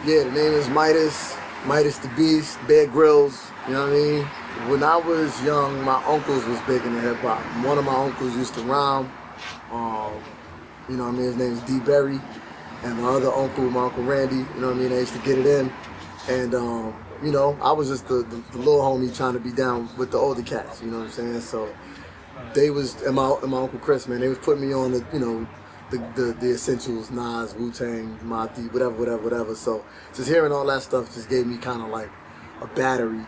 Yeah, the name is MidaZ. MidaZ the Beast, Bear Grylls, you know what I mean? When I was young, my uncles was big into hip hop. One of my uncles used to rhyme. Um, you know what I mean? His name is D. Berry. And my other uncle, my Uncle Randy, you know what I mean? They used to get it in. And, you know, I was just the little homie trying to be down with the older cats, you know what I'm saying? So they was, and my Uncle Chris, man, they was putting me on the, you know, the essentials, Nas, Wu-Tang, Mobb Deep, whatever. So just hearing all that stuff just gave me kind of like a battery,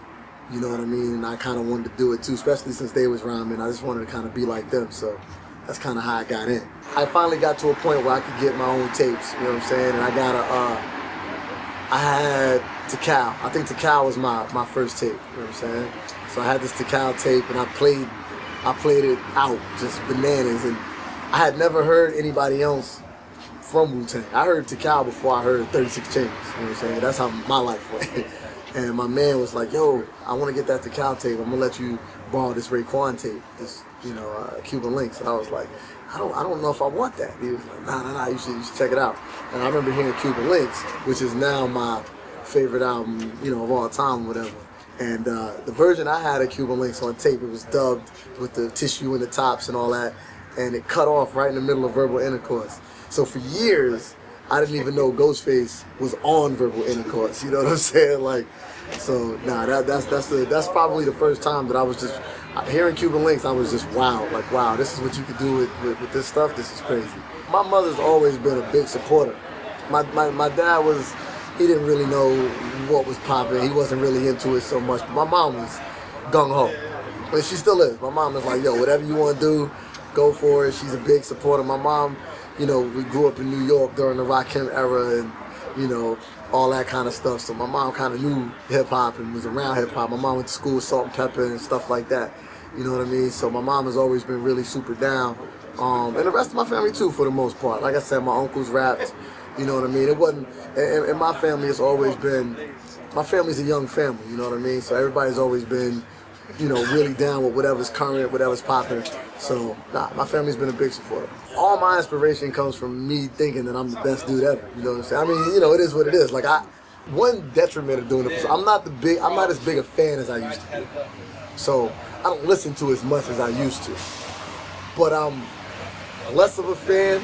you know what I mean? And I kind of wanted to do it too, especially since they was rhyming. I just wanted to kind of be like them. So that's kind of how I got in. I finally got to a point where I could get my own tapes, you know what I'm saying? And I got I had Tikal. I think Tikal was my first tape, you know what I'm saying? So I had this Tikal tape and I played it out, just bananas. And I had never heard anybody else from Wu-Tang. I heard Tikal before I heard 36 Chambers, you know what I'm saying? That's how my life went. And my man was like, yo, I want to get that Tikal tape. I'm going to let you borrow this Raekwon tape, this, you know, Cuban Links. And I was like, I don't know if I want that. He was like, nah, you should check it out. And I remember hearing Cuban Links, which is now my favorite album, you know, of all time, whatever. And the version I had of Cuban Links on tape, it was dubbed with the tissue in the tops and all that. And it cut off right in the middle of Verbal Intercourse. So for years, I didn't even know Ghostface was on Verbal Intercourse. You know what I'm saying? Like, so nah, that's probably the first time that I was just hearing Cuban Links. I was just wow, like wow, this is what you could do with this stuff. This is crazy. My mother's always been a big supporter. My dad was, he didn't really know what was popping. He wasn't really into it so much. But my mom was gung ho, but she still is. My mom is like, yo, whatever you want to do, go for it. She's a big supporter. My mom, you know, we grew up in New York during the Rakim era and, you know, all that kind of stuff. So my mom kind of knew hip-hop and was around hip-hop. My mom went to school with Salt and Pepper and stuff like that. You know what I mean? So my mom has always been really super down. And the rest of my family too, for the most part. Like I said, my uncles rapped. You know what I mean? It wasn't, and my family has always been, my family's a young family, you know what I mean? So everybody's always been, you know, really down with whatever's current, whatever's popping. So, nah, my family's been a big supporter. All my inspiration comes from me thinking that I'm the best dude ever. You know what I'm saying? I mean, you know, it is what it is. Like, one detriment of doing it, I'm not as big a fan as I used to be. So, I don't listen to as much as I used to. But I'm less of a fan,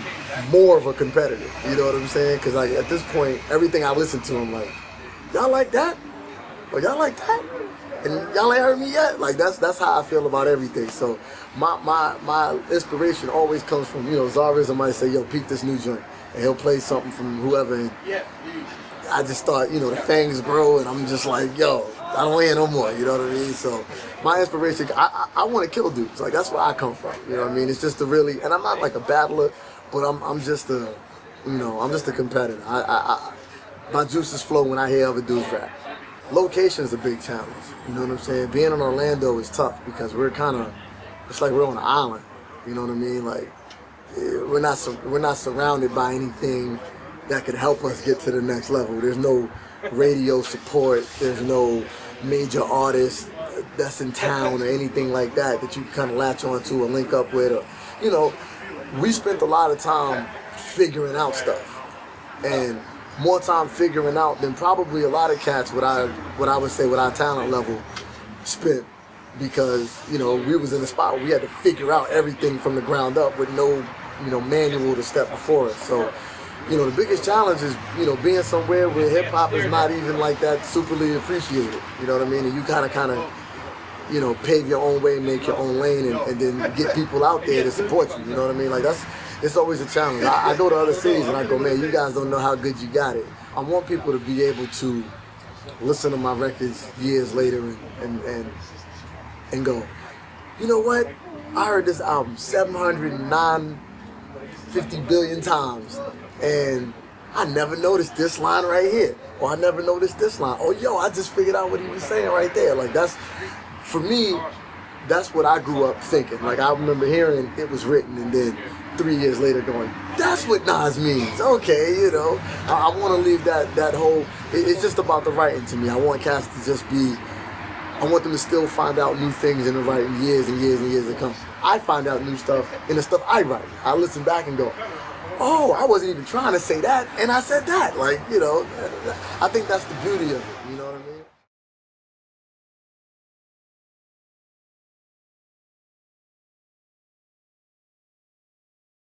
more of a competitor. You know what I'm saying? Because, like, at this point, everything I listen to, I'm like, y'all like that? Or y'all like that? And y'all ain't heard me yet. Like that's how I feel about everything. So my inspiration always comes from, you know, Zarvis might say, yo, peep this new joint. And he'll play something from whoever. And I just thought, you know, the fangs grow and I'm just like, yo, I don't hear no more, you know what I mean? So my inspiration, I want to kill dudes. Like that's where I come from. You know what I mean? It's just to really, and I'm not like a battler, but I'm just a, you know, I'm just a competitor. My juices flow when I hear other dudes rap. Location is a big challenge, you know what I'm saying? Being in Orlando is tough because we're kind of, it's like we're on an island, you know what I mean? Like, we're not surrounded by anything that could help us get to the next level. There's no radio support, there's no major artist that's in town or anything like that you can kind of latch onto or link up with. Or, you know, we spent a lot of time figuring out stuff. And more time figuring out than probably a lot of cats what I would say with our talent level spent, because, you know, we was in a spot where we had to figure out everything from the ground up with no, you know, manual to step before us. So, you know, the biggest challenge is, you know, being somewhere where hip hop is not even like that superly appreciated. You know what I mean? And you kind of, you know, pave your own way, make your own lane, and then get people out there to support you. You know what I mean? Like it's always a challenge. I go to other cities and I go, man, you guys don't know how good you got it. I want people to be able to listen to my records years later and go, you know what? I heard this album 750 billion times and I never noticed this line right here. Or I never noticed this line. Oh, yo, I just figured out what he was saying right there. Like that's, for me, that's what I grew up thinking. Like I remember hearing it was written and then 3 years later going, that's what Nas means. Okay, you know, I want to leave that whole, it's just about the writing to me. I want cats to just be, I want them to still find out new things in the writing years and years and years to come. I find out new stuff in the stuff I write. I listen back and go, oh, I wasn't even trying to say that, and I said that. Like, you know, I think that's the beauty of it. You know what I mean?